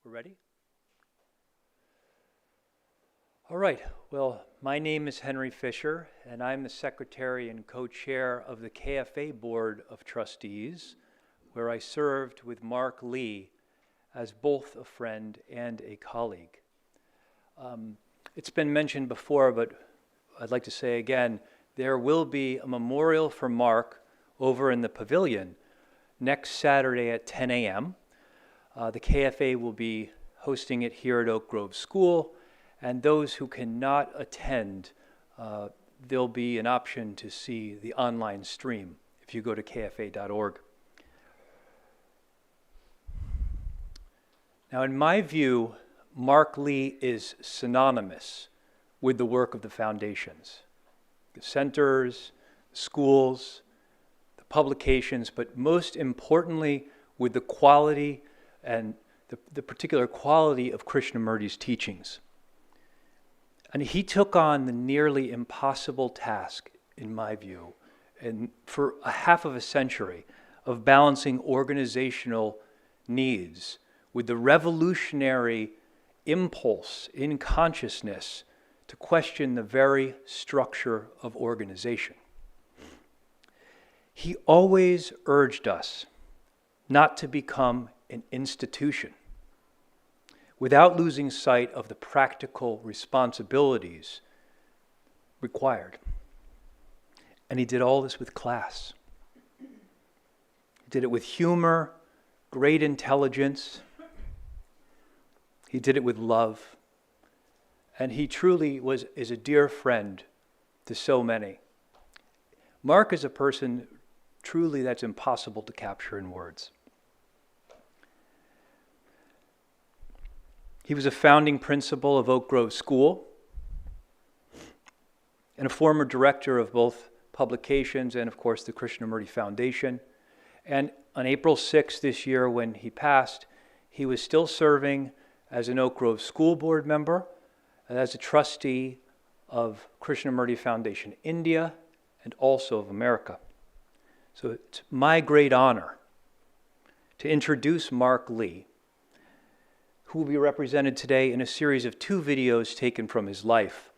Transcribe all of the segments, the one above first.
We're ready? All right. Well, my name is Henry Fisher, and I'm the secretary and co-chair of the KFA Board of Trustees, where I served with Mark Lee as both a friend and a colleague. It's been mentioned before, but I'd like to say again, there will be a memorial for Mark over in the pavilion next Saturday at 10 a.m. The KFA will be hosting it here at Oak Grove School, and those who cannot attend, there'll be an option to see the online stream if you go to kfa.org. Now, in my view, Mark Lee is synonymous with the work of the foundations, the centers, the schools, the publications, but most importantly, with the quality and the particular quality of Krishnamurti's teachings. And he took on the nearly impossible task, in my view, and for a half of a century, of balancing organizational needs with the revolutionary impulse in consciousness to question the very structure of organization. He always urged us not to become an institution, without losing sight of the practical responsibilities required. And he did all this with class. He did it with humor, great intelligence. He did it with love. And he truly is a dear friend to so many. Mark is a person truly that's impossible to capture in words. He was a founding principal of Oak Grove School and a former director of both publications and, of course, the Krishnamurti Foundation. And on April 6th this year, when he passed, he was still serving as an Oak Grove School Board member and as a trustee of Krishnamurti Foundation India and also of America. So it's my great honor to introduce Mark Lee, who will be represented today in a series of 2 videos taken from his life.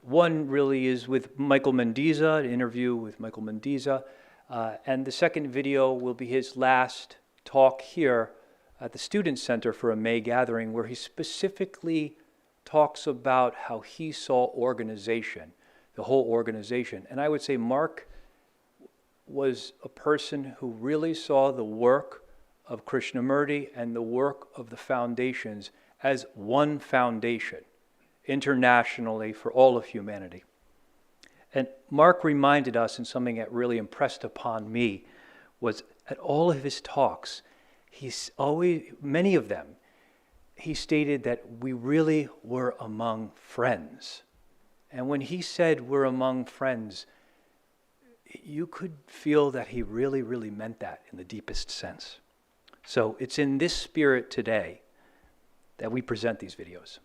One really is with Michael Mendiza, an interview with Michael Mendiza, and the second video will be his last talk here at the Student Center for a May gathering, where he specifically talks about how he saw organization, the whole organization. And I would say Mark was a person who really saw the work of Krishnamurti and the work of the foundations as one foundation internationally for all of humanity. And Mark reminded us, and something that really impressed upon me, was at all of his talks, many of them, he stated that we really were among friends. And when he said we're among friends, you could feel that he really, really meant that in the deepest sense. So it's in this spirit today that we present these videos.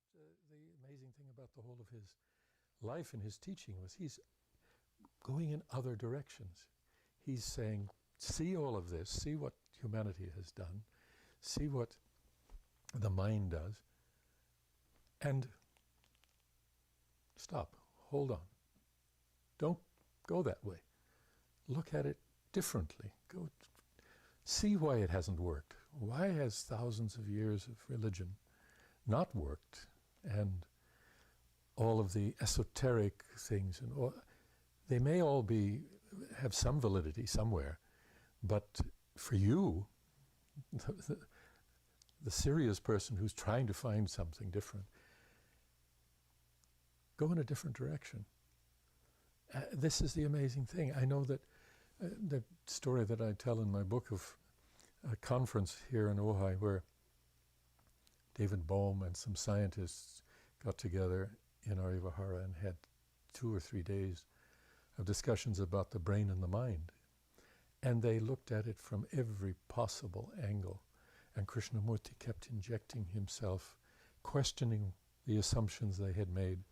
This is the amazing thing about the whole of his life and his teaching was he's going in other directions. He's saying, see all of this, see what humanity has done, see what the mind does, and stop, hold on. Don't go that way. Look at it differently. Go see why it hasn't worked. Why has thousands of years of religion not worked? And all of the esoteric things, and all, they may all have some validity somewhere, but for you, the serious person who's trying to find something different, go in a different direction. This is the amazing thing. I know that the story that I tell in my book of a conference here in Ojai where David Bohm and some scientists got together in Arivahara and had 2 or 3 days of discussions about the brain and the mind. And they looked at it from every possible angle. And Krishnamurti kept injecting himself, questioning the assumptions they had made.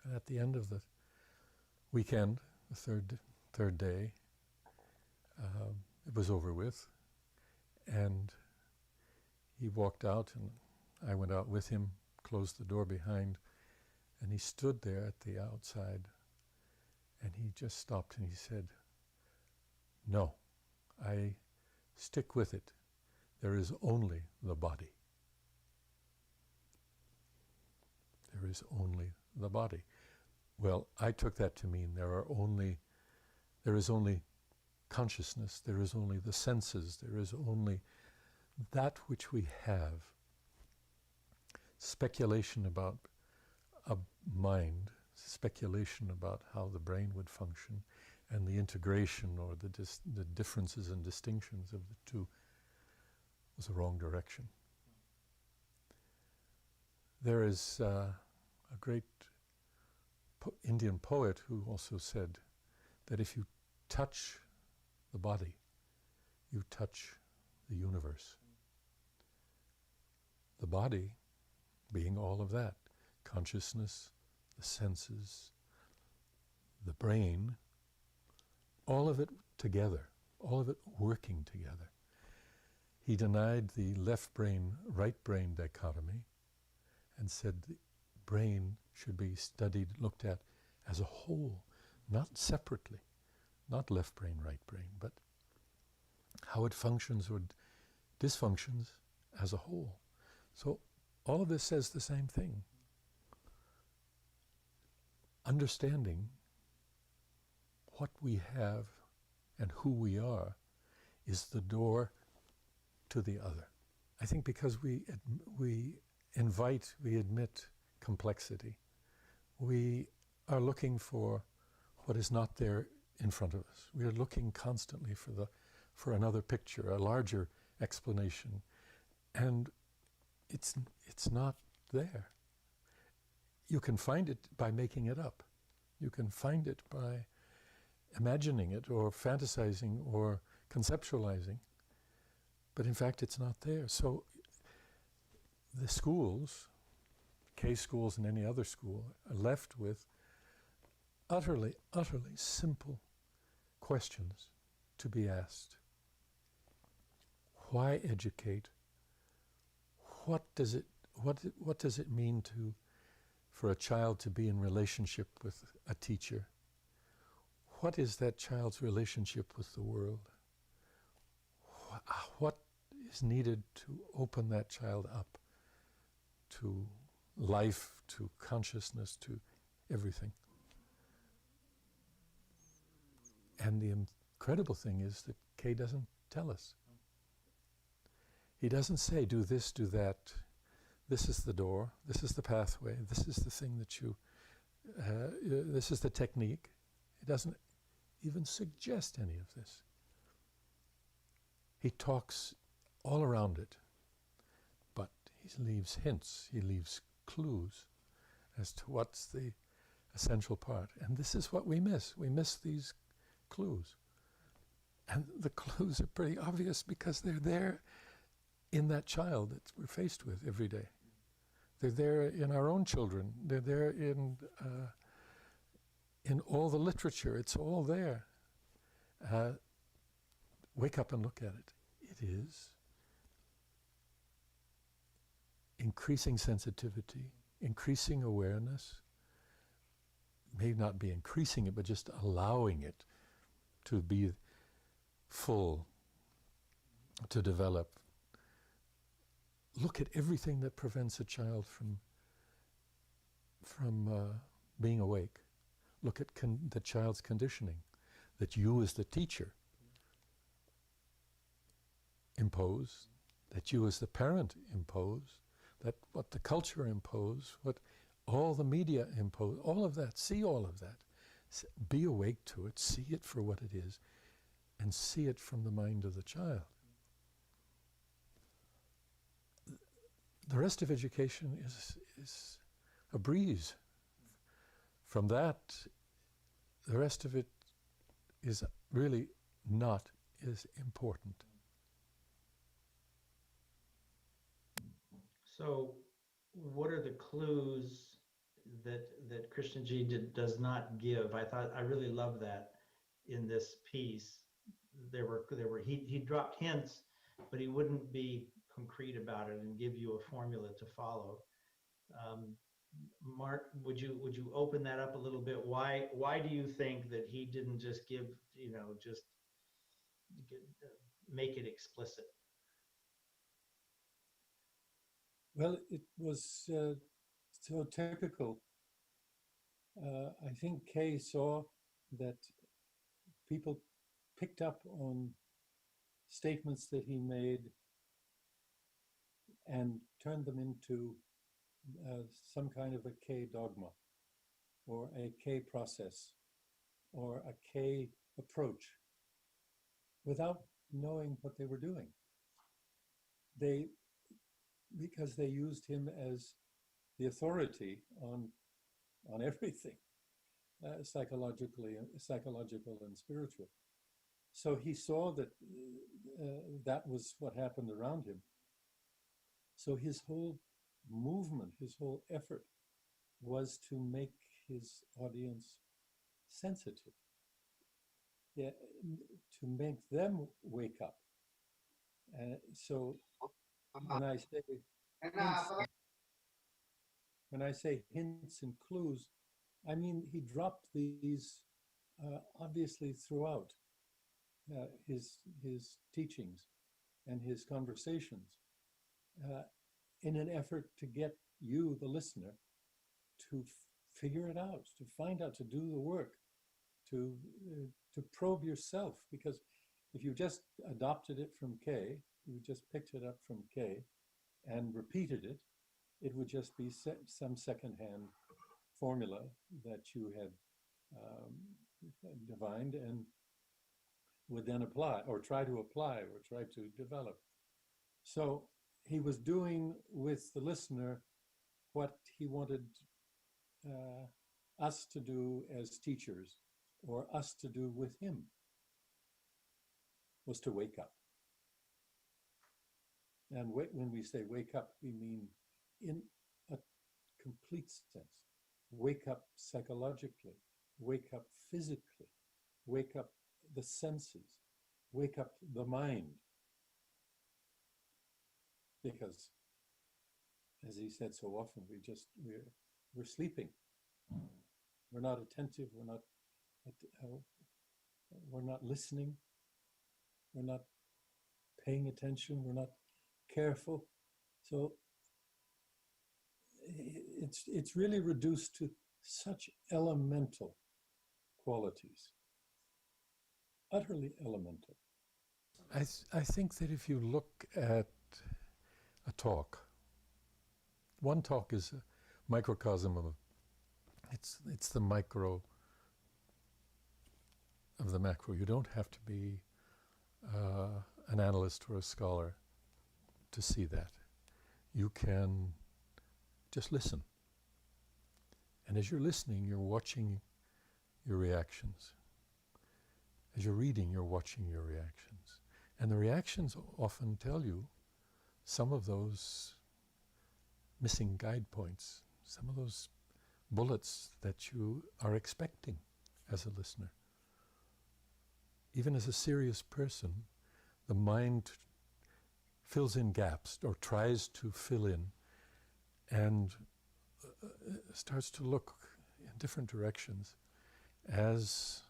And at the end of the weekend, the third day, it was over with, and he walked out, and I went out with him, closed the door behind, and he stood there at the outside, and he just stopped and he said, "No, I stick with it. There is only the body. There is only the body." Well, I took that to mean there is only consciousness, there is only the senses, there is only that which we have. Speculation about a mind, speculation about how the brain would function, and the integration or the differences and distinctions of the two was the wrong direction. There is a great Indian poet who also said that if you touch the body, you touch the universe. The body being all of that, consciousness, the senses, the brain, all of it together, all of it working together. He denied the left brain, right brain dichotomy and said the brain should be studied, looked at as a whole, not separately, not left brain, right brain, but how it functions or dysfunctions as a whole. So all of this says the same thing. Understanding what we have and who we are is the door to the other. I think because we admit complexity, we are looking for what is not there in front of us. We are looking constantly for another picture, a larger explanation, and it's not there. You can find it by making it up. You can find it by imagining it or fantasizing or conceptualizing, but in fact it's not there. So the schools, K schools and any other school, are left with utterly simple questions to be asked. Why educate? What does it mean for a child to be in relationship with a teacher? What is that child's relationship with the world? What is needed to open that child up to life, to consciousness, to everything? And the incredible thing is that Kay doesn't tell us. He doesn't say, do this, do that. This is the door. This is the pathway. This is the thing that this is the technique. He doesn't even suggest any of this. He talks all around it, but he leaves hints, he leaves clues as to what's the essential part. And this is what we miss. We miss these clues. And the clues are pretty obvious because they're there in that child that we're faced with every day. They're there in our own children. They're there in all the literature. It's all there. Wake up and look at it. It is increasing sensitivity, increasing awareness, may not be increasing it, but just allowing it to be full, to develop. Look at everything that prevents a child from being awake. Look at the child's conditioning, that you as the teacher impose, that you as the parent impose, that what the culture impose, what all the media impose, all of that, see all of that. Be awake to it, see it for what it is, and see it from the mind of the child. The rest of education is a breeze. From that, the rest of it is really not as important. So what are the clues that Krishna Ji does not give? I really love that in this piece. He dropped hints, but he wouldn't be concrete about it and give you a formula to follow. Mark, would you open that up a little bit? Why do you think that he didn't just give, just make it explicit? Well, it was so typical. I think Kay saw that people picked up on statements that he made and turned them into some kind of a K dogma or a K process or a K approach without knowing what they were doing. Because they used him as the authority on everything, psychological and spiritual. So he saw that that was what happened around him. So his whole movement, his whole effort was to make his audience sensitive, yeah, to make them wake up. So when I say hints, when I say hints and clues, I mean he dropped these obviously throughout his teachings and his conversations in an effort to get you, the listener, to figure it out, to find out, to do the work, to probe yourself. Because if you just adopted it from K, you just picked it up from K and repeated it, it would just be some secondhand formula that you had divined and would then apply or try to apply or try to develop. So he was doing with the listener what he wanted us to do as teachers, or us to do with him, was to wake up. And when we say wake up, we mean in a complete sense. Wake up psychologically, wake up physically, wake up the senses, wake up the mind. Because, as he said so often, we're sleeping. We're not attentive. We're not listening. We're not paying attention. We're not careful. So it's really reduced to such elemental qualities, utterly elemental. I think that if you look at a talk, one talk is a microcosm of it's the micro of the macro. You don't have to be an analyst or a scholar to see that. You can just listen. And as you're listening, you're watching your reactions. As you're reading, you're watching your reactions. And the reactions often tell you some of those missing guide points, some of those bullets that you are expecting as a listener. Even as a serious person, the mind fills in gaps or tries to fill in and starts to look in different directions as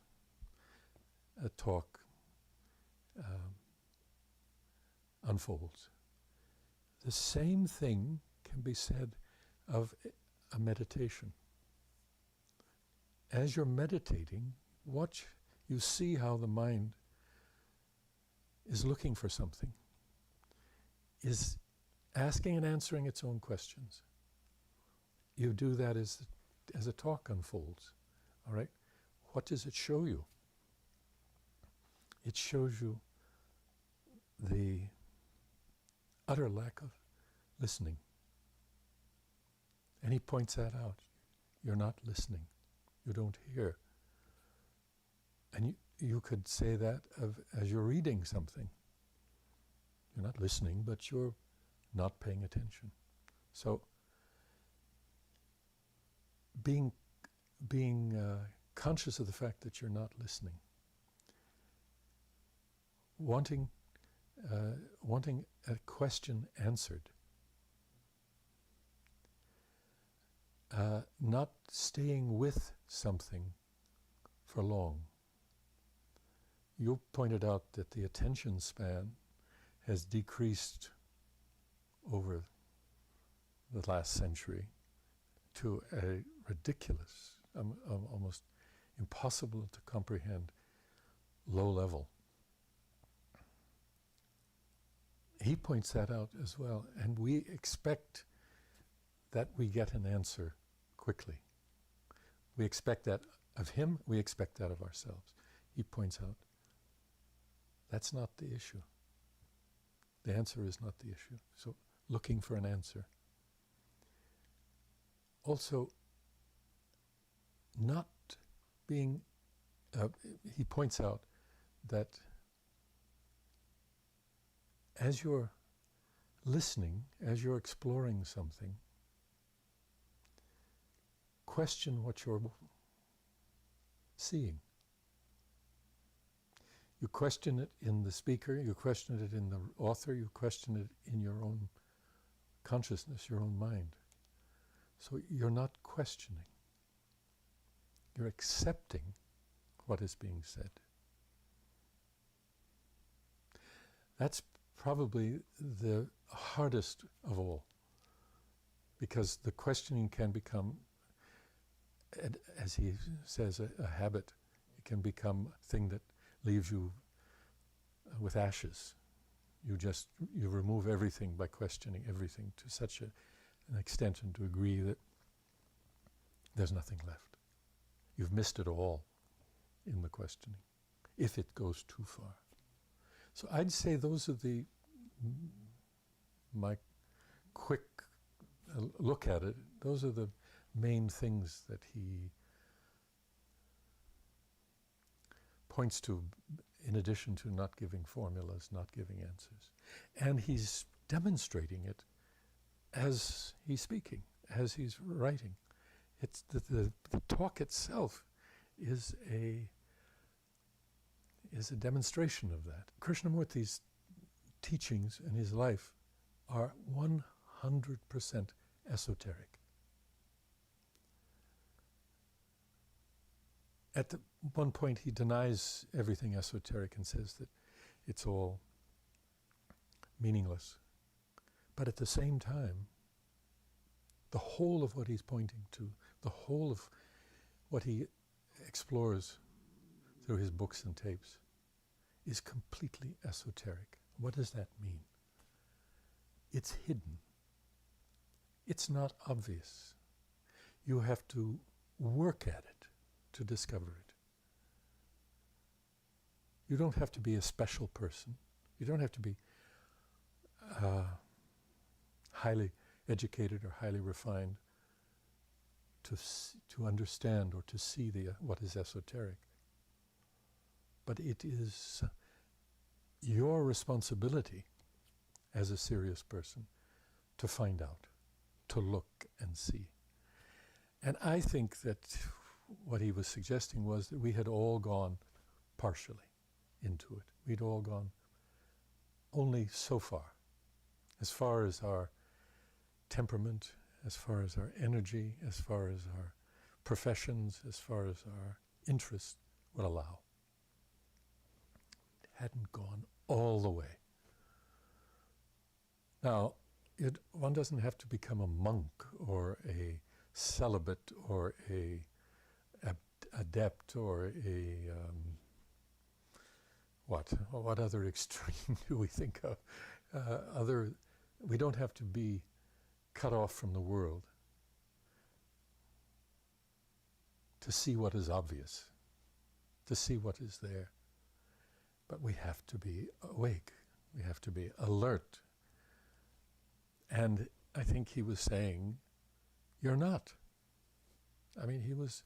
a talk unfolds. The same thing can be said of a meditation. As you're meditating, you see how the mind is looking for something, is asking and answering its own questions. You do that as a talk unfolds, all right? What does it show you? It shows you the utter lack of listening. And he points that out. You're not listening. You don't hear. And you could say that as you're reading something. You're not listening, but you're not paying attention. So being conscious of the fact that you're not listening, wanting a question answered, not staying with something for long. You pointed out that the attention span has decreased over the last century to a ridiculous, almost impossible to comprehend low level. He points that out as well, and we expect that we get an answer quickly. We expect that of him, we expect that of ourselves. He points out that's not the issue. The answer is not the issue. So looking for an answer. Also, not being, he points out that as you're listening, as you're exploring something, question what you're seeing. You question it in the speaker, you question it in the author, you question it in your own consciousness, your own mind. So you're not questioning. You're accepting what is being said. That's probably the hardest of all, because the questioning can become, as he says, a habit. It can become a thing that leaves you with ashes. You remove everything by questioning everything to such an extent and to agree that there's nothing left. You've missed it all in the questioning, if it goes too far. So I'd say those are my quick look at it, those are the main things that he points to, in addition to not giving formulas, not giving answers. And he's demonstrating it as he's speaking, as he's writing. It's the talk itself is a demonstration of that. Krishnamurti's teachings in his life are 100% esoteric. At one point he denies everything esoteric and says that it's all meaningless. But at the same time, the whole of what he's pointing to, the whole of what he explores through his books and tapes is completely esoteric. What does that mean? It's hidden. It's not obvious. You have to work at it to discover it. You don't have to be a special person. You don't have to be highly educated or highly refined to understand or to see what is esoteric. But it is your responsibility as a serious person to find out, to look and see. And I think that what he was suggesting was that we had all gone partially into it. We'd all gone only so far as our temperament, as far as our energy, as far as our professions, as far as our interests would allow. It hadn't gone all the way. Now, one doesn't have to become a monk or a celibate or a adept or a what other extreme do we think of? We don't have to be cut off from the world to see what is obvious, to see what is there. But we have to be awake. We have to be alert. And I think he was saying, you're not. I mean, he was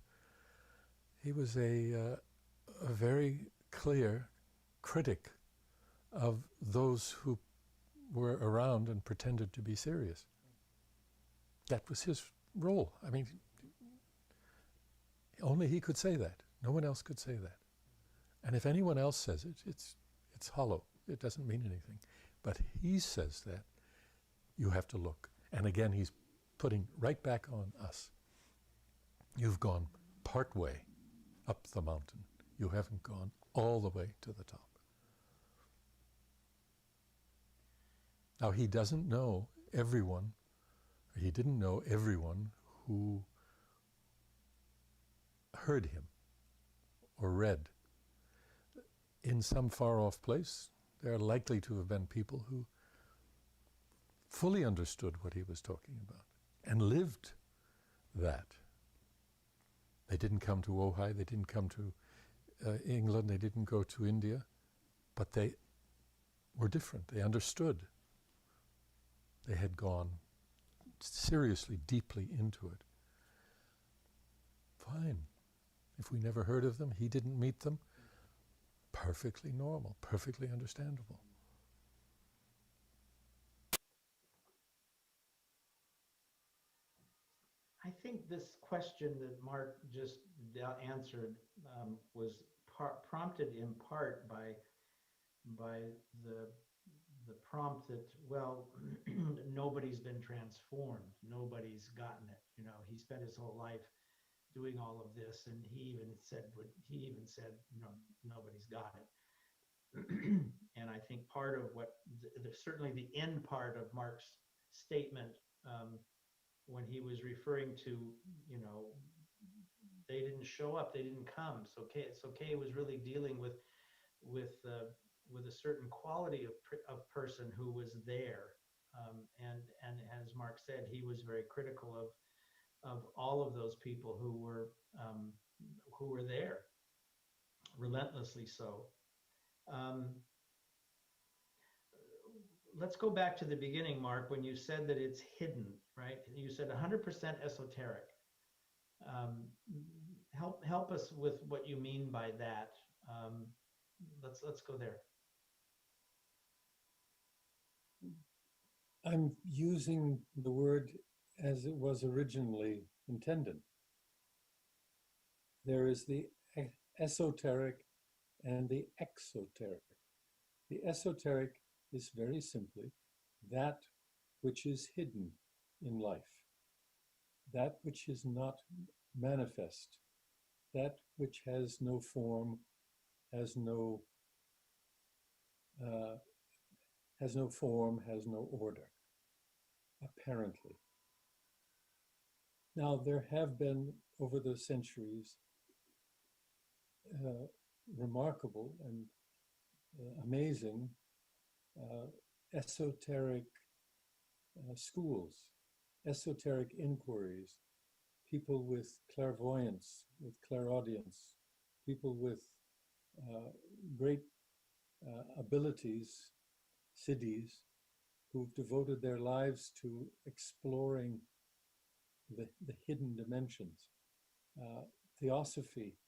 a very clear critic of those who were around and pretended to be serious. that was his role. I mean, only he could say that. No one else could say that. And if anyone else says it, it's hollow. It doesn't mean anything. But he says that, you have to look. And again, he's putting right back on us. You've gone part way up the mountain. You haven't gone all the way to the top. Now, he doesn't know everyone, or he didn't know everyone who heard him or read. In some far-off place, there are likely to have been people who fully understood what he was talking about and lived that. They didn't come to Ojai, they didn't come to England, they didn't go to India, but they were different. They understood. They had gone seriously, deeply into it. Fine. If we never heard of them, he didn't meet them, perfectly normal, perfectly understandable. I think this question that Mark just answered was prompted in part by the prompt that, well, nobody's been transformed, nobody's gotten it. You know, he spent his whole life doing all of this, and he even said, you know, nobody's got it. And I think part of what, certainly the end part of Mark's statement, when he was referring to, you know, they didn't show up, they didn't come. So Kay was really dealing with a certain quality of person who was there, and as Mark said, he was very critical of all of those people who were there, relentlessly so. Let's go back to the beginning, Mark, when you said that it's hidden, right? You said 100% esoteric. Help us with what you mean by that. Let's go there. I'm using the word as it was originally intended. There is the esoteric and the exoteric. The esoteric is very simply that which is hidden in life, that which is not manifest, that which has no form, has no form, has no order, apparently. Now, there have been, over the centuries, remarkable and amazing esoteric schools, esoteric inquiries, people with clairvoyance, with clairaudience, people with great abilities, siddhis, who've devoted their lives to exploring the hidden dimensions. Theosophy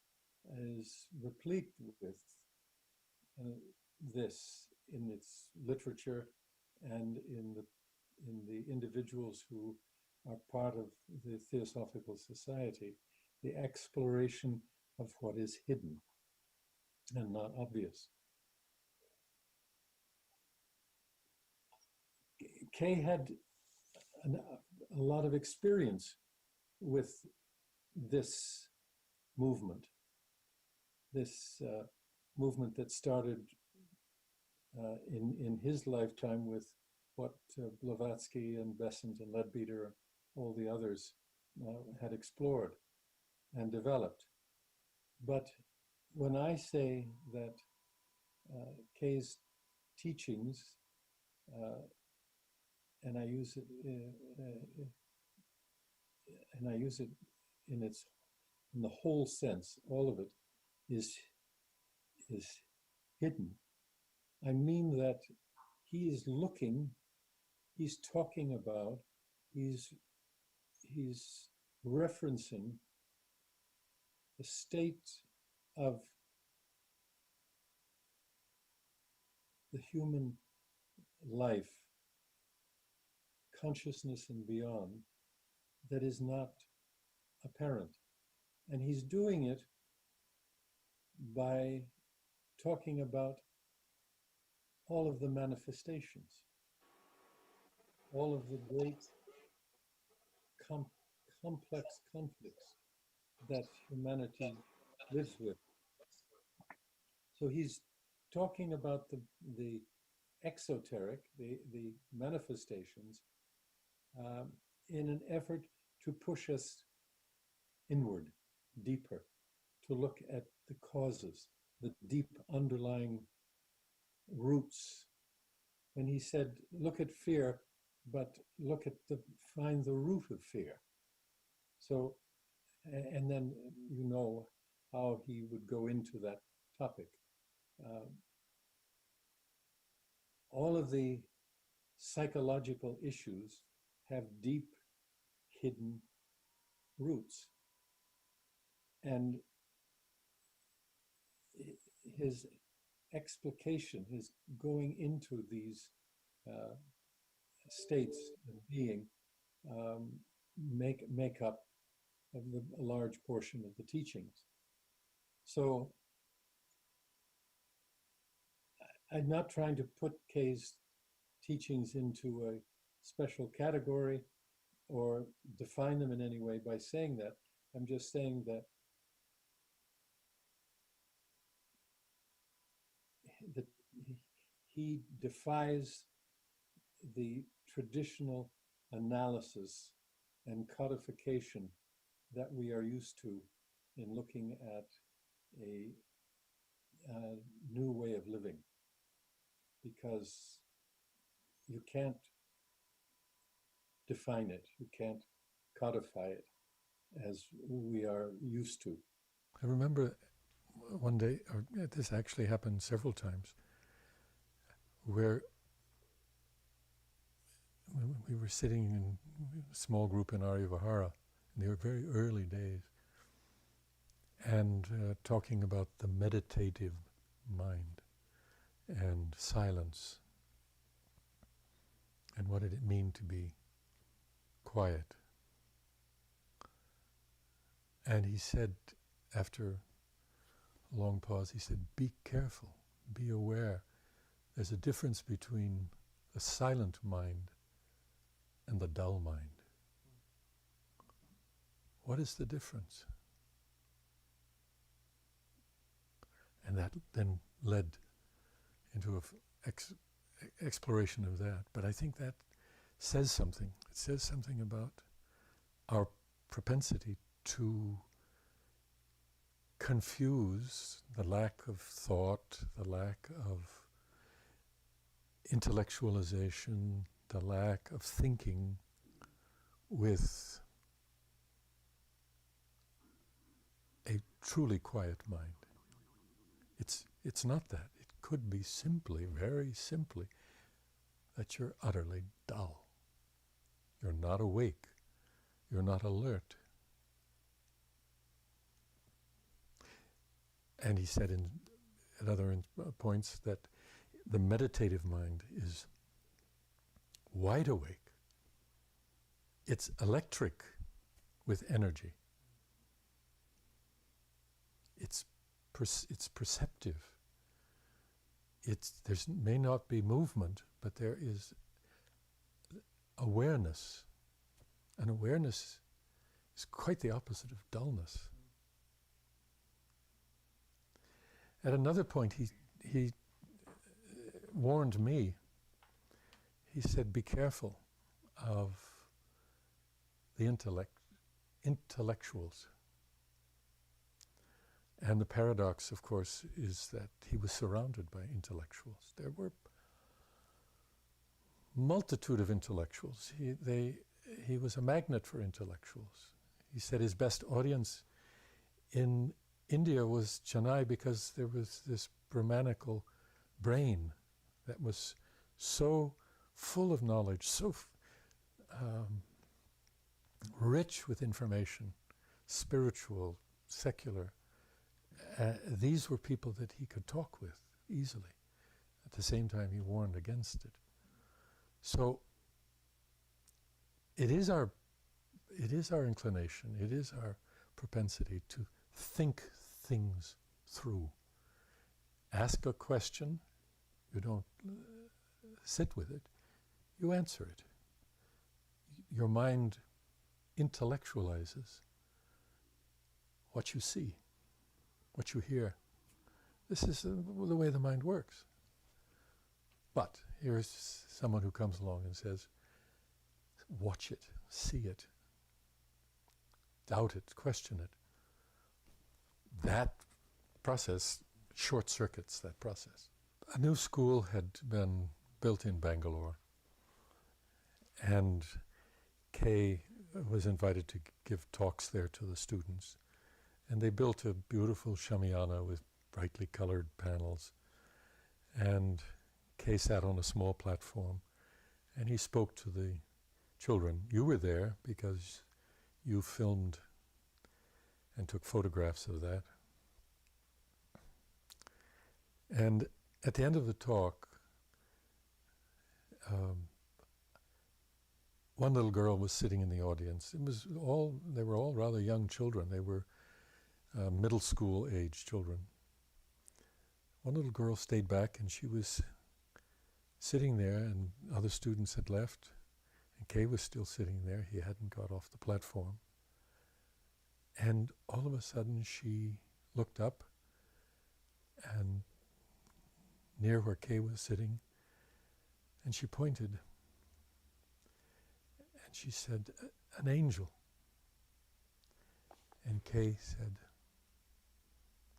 is replete with this in its literature and in the individuals who are part of the Theosophical Society, the exploration of what is hidden and not obvious. Kay had a lot of experience with this movement that started in his lifetime with what Blavatsky and Besant and Leadbeater, all the others had explored and developed. But when I say that Kay's teachings, and I use it in the whole sense, all of it is hidden. I mean that he is looking, he's talking about, he's referencing the state of the human life, consciousness and beyond, that is not apparent. And he's doing it by talking about all of the manifestations, all of the great complex conflicts that humanity lives with. So he's talking about the exoteric, the manifestations, in an effort to push us inward, deeper, to look at the causes, the deep underlying roots. When he said, look at fear, but find the root of fear. So, and then you know how he would go into that topic. All of the psychological issues have deep hidden roots. And his explication, his going into these states of being, make up a large portion of the teachings. So I'm not trying to put Kay's teachings into a special category or define them in any way by saying that. I'm just saying that he defies the traditional analysis and codification that we are used to in looking at a new way of living, because you can't define it, you can't codify it as we are used to. I remember one day, or this actually happened several times, where we were sitting in a small group in Aryavahara in the very early days, and talking about the meditative mind and silence, and what did it mean to be quiet. And he said, after a long pause, he said, be careful, be aware. There's a difference between the silent mind and the dull mind. What is the difference? And that then led into an exploration of that. But I think that says something. It says something about our propensity to confuse the lack of thought, the lack of intellectualization, the lack of thinking with a truly quiet mind. It's not that. It could be simply, very simply, that you're utterly dull. You're not awake. You're not alert. And he said at other points that the meditative mind is wide awake. It's electric with energy. It's perceptive. There may not be movement, but there is awareness. And awareness is quite the opposite of dullness. At another point, he warned me. He said, be careful of the intellectuals. And the paradox, of course, is that he was surrounded by intellectuals. There were multitude of intellectuals. He was a magnet for intellectuals. He said his best audience in India was Chennai because there was this Brahmanical brain that was so full of knowledge, so rich with information, spiritual, secular. These were people that he could talk with easily. At the same time, he warned against it. So it is it is our inclination, it is our propensity to think things through. Ask a question, you don't sit with it, you answer it. Your mind intellectualizes what you see, what you hear. This is the way the mind works. But here's someone who comes along and says, watch it, see it, doubt it, question it. That process short circuits that process. A new school had been built in Bangalore, and Kay was invited to give talks there to the students. And they built a beautiful shamiana with brightly colored panels. And Kay sat on a small platform, and he spoke to the children. You were there because you filmed and took photographs of that. And at the end of the talk, one little girl was sitting in the audience. They were all rather young children. They were middle school age children. One little girl stayed back, and she was sitting there, and other students had left, and Kay was still sitting there. He hadn't got off the platform. And all of a sudden she looked up, and near where Kay was sitting, and she pointed, and she said, "An angel." And Kay said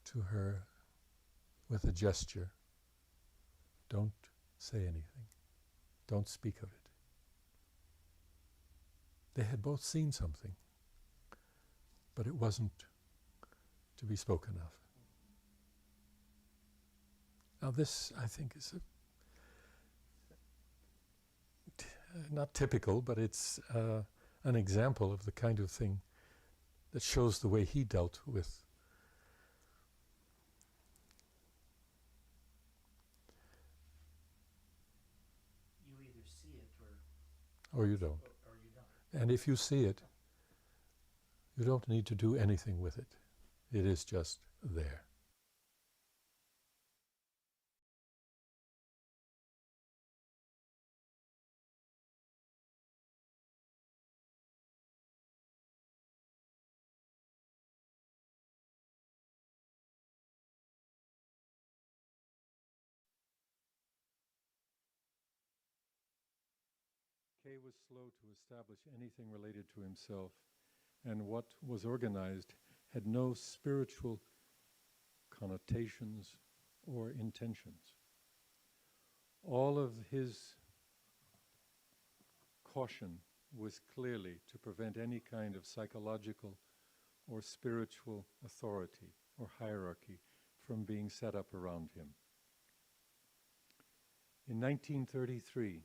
to her with a gesture, "Don't say anything. Don't speak of it." They had both seen something, but it wasn't to be spoken of. Now this, I think, is not typical, but it's an example of the kind of thing that shows the way he dealt with. You either see it Or you don't. or you don't. And if you see it, you don't need to do anything with it. It is just there. Kay was slow to establish anything related to himself, and what was organized had no spiritual connotations or intentions. All of his caution was clearly to prevent any kind of psychological or spiritual authority or hierarchy from being set up around him. In 1933,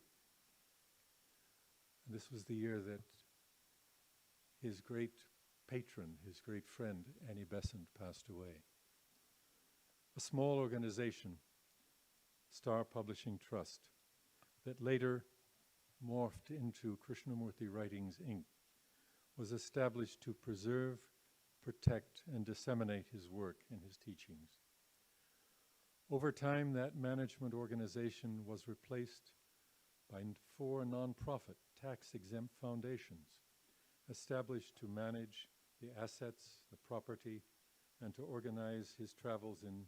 this was the year that his great patron, his great friend, Annie Besant, passed away. A small organization, Star Publishing Trust, that later morphed into Krishnamurti Writings, Inc., was established to preserve, protect, and disseminate his work and his teachings. Over time, that management organization was replaced by 4 non-profit, tax-exempt foundations established to manage the assets, the property, and to organize his travels in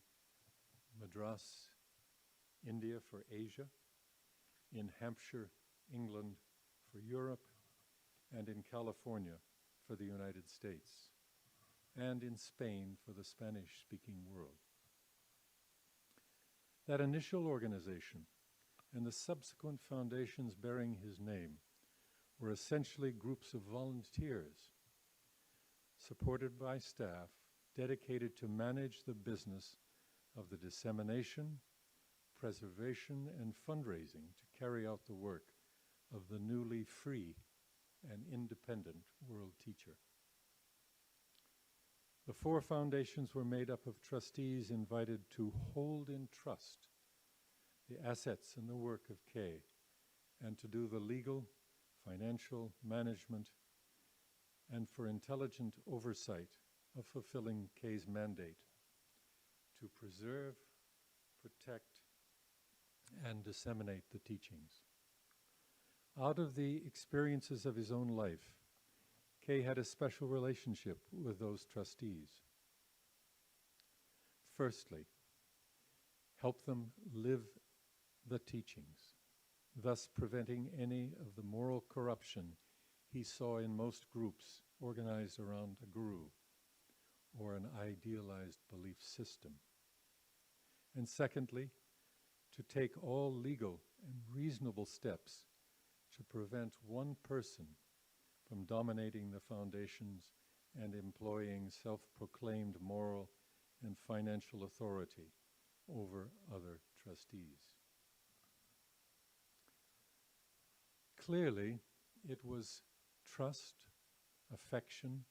Madras, India for Asia, in Hampshire, England for Europe, and in California for the United States, and in Spain for the Spanish-speaking world. That initial organization and the subsequent foundations bearing his name were essentially groups of volunteers, supported by staff, dedicated to manage the business of the dissemination, preservation, and fundraising to carry out the work of the newly free and independent world teacher. The 4 foundations were made up of trustees invited to hold in trust the assets and the work of Kay, and to do the legal, financial, management, and for intelligent oversight of fulfilling Kay's mandate to preserve, protect, and disseminate the teachings. Out of the experiences of his own life, Kay had a special relationship with those trustees. Firstly, help them live the teachings, thus preventing any of the moral corruption he saw in most groups organized around a guru or an idealized belief system. And secondly, to take all legal and reasonable steps to prevent one person from dominating the foundations and employing self-proclaimed moral and financial authority over other trustees. Clearly, it was trust, affection,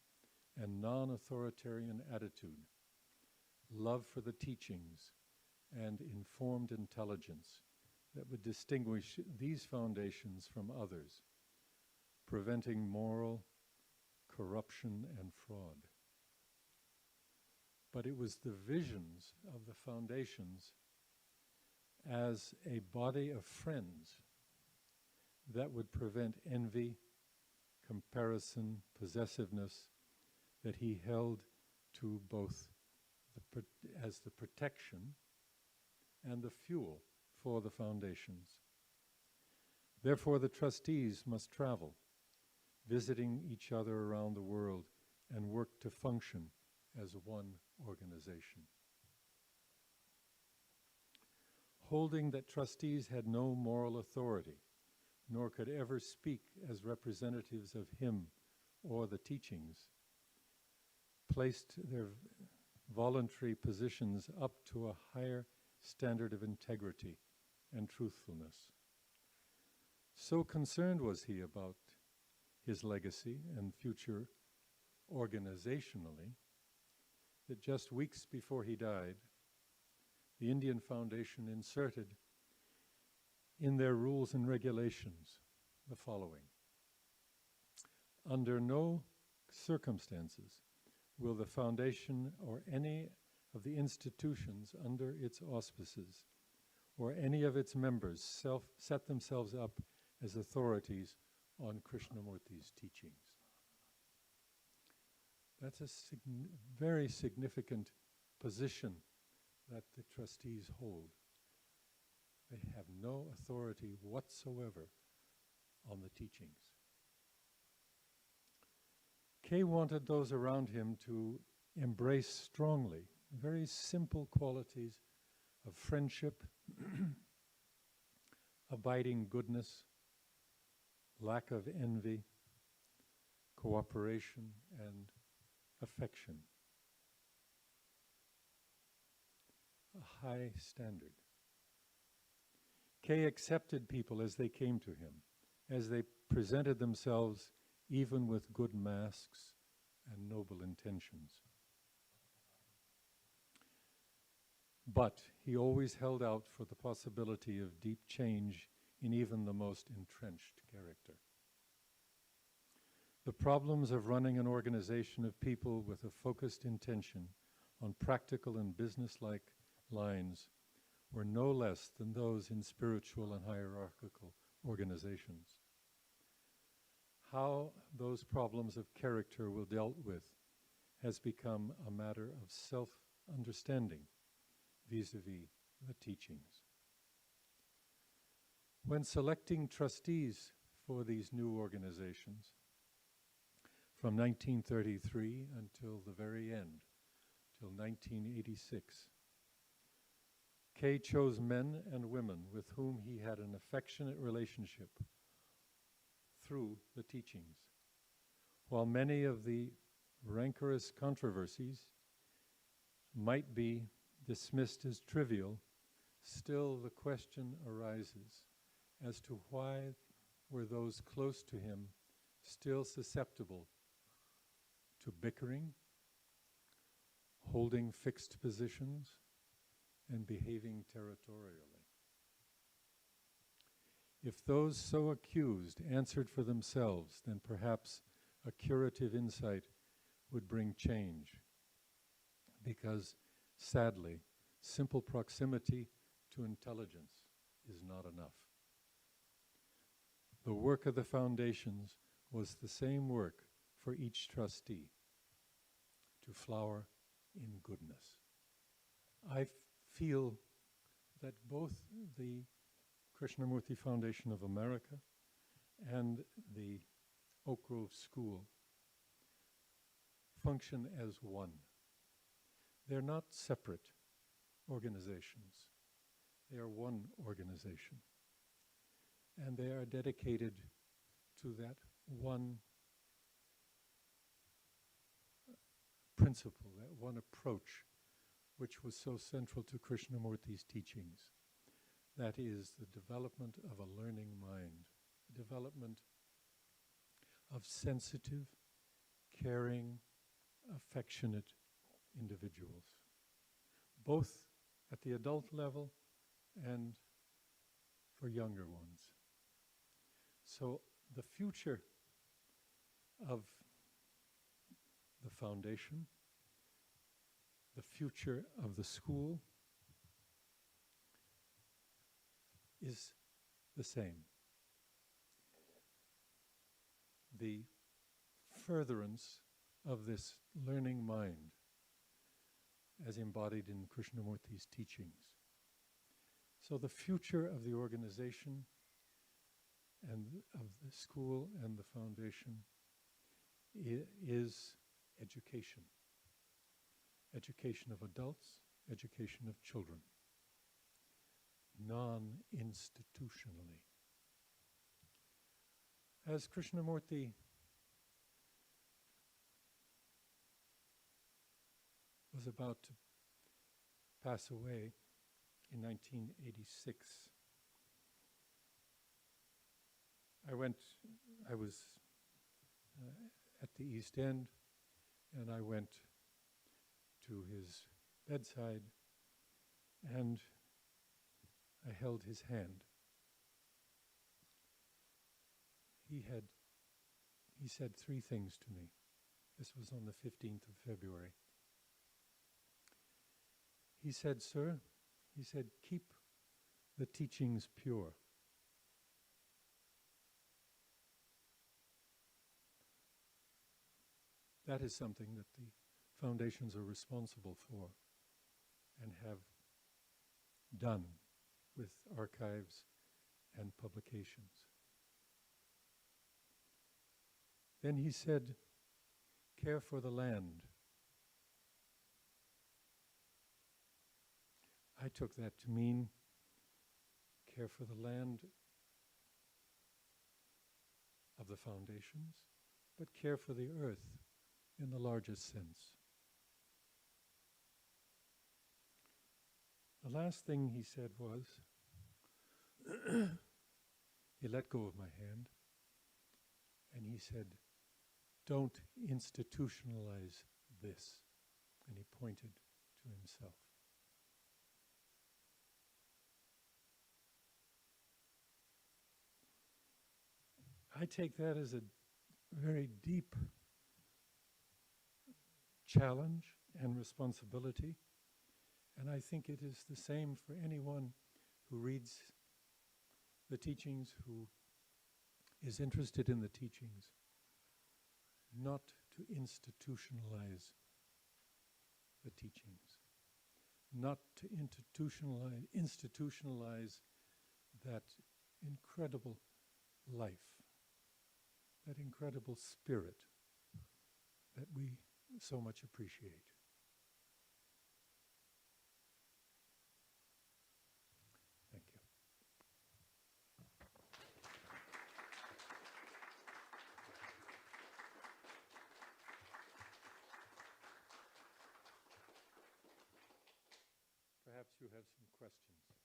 and non-authoritarian attitude, love for the teachings, and informed intelligence that would distinguish these foundations from others, preventing moral corruption and fraud. But it was the visions of the foundations as a body of friends that would prevent envy, comparison, possessiveness, that he held to both as the protection and the fuel for the foundations. Therefore, the trustees must travel, visiting each other around the world, and work to function as one organization. Holding that trustees had no moral authority, nor could ever speak as representatives of him or the teachings, placed their voluntary positions up to a higher standard of integrity and truthfulness. So concerned was he about his legacy and future organizationally that just weeks before he died, the Indian Foundation inserted in their rules and regulations the following: under no circumstances will the foundation or any of the institutions under its auspices or any of its members set themselves up as authorities on Krishnamurti's teachings. That's a very significant position that the trustees hold. They have no authority whatsoever on the teachings. Kay wanted those around him to embrace strongly very simple qualities of friendship, abiding goodness, lack of envy, cooperation, and affection. A high standard. Kay accepted people as they came to him, as they presented themselves even with good masks and noble intentions. But he always held out for the possibility of deep change in even the most entrenched character. The problems of running an organization of people with a focused intention on practical and business-like lines were no less than those in spiritual and hierarchical organizations. How those problems of character were dealt with has become a matter of self-understanding vis-a-vis the teachings. When selecting trustees for these new organizations, from 1933 until the very end, till 1986, Kay chose men and women with whom he had an affectionate relationship through the teachings. While many of the rancorous controversies might be dismissed as trivial, still the question arises as to why were those close to him still susceptible to bickering, holding fixed positions, and behaving territorially. If those so accused answered for themselves, then perhaps a curative insight would bring change, because sadly, simple proximity to intelligence is not enough. The work of the foundations was the same work for each trustee, to flower in goodness. I feel that both the Krishnamurti Foundation of America and the Oak Grove School function as one. They're not separate organizations. They are one organization. And they are dedicated to that one principle, that one approach, which was so central to Krishnamurti's teachings. That is the development of a learning mind, the development of sensitive, caring, affectionate individuals, both at the adult level and for younger ones. So the future of the foundation, the future of the school is the same. The furtherance of this learning mind as embodied in Krishnamurti's teachings. So the future of the organization and of the school and the foundation is education. Education of adults, education of children, non-institutionally. As Krishnamurti was about to pass away in 1986, I was at the East End, and I went to his bedside, and I held his hand. He said three things to me. This was on the 15th of February. He said, "Sir," he said, "keep the teachings pure." That is something that the foundations are responsible for and have done with archives and publications. Then he said, "Care for the land." I took that to mean care for the land of the foundations, but care for the earth in the largest sense. The last thing he said was, he let go of my hand, and he said, "Don't institutionalize this." And he pointed to himself. I take that as a very deep challenge and responsibility, and I think it is the same for anyone who reads the teachings, who is interested in the teachings, not to institutionalize the teachings, not to institutionalize that incredible life, that incredible spirit that we so much appreciate. Thank you. Perhaps you have some questions.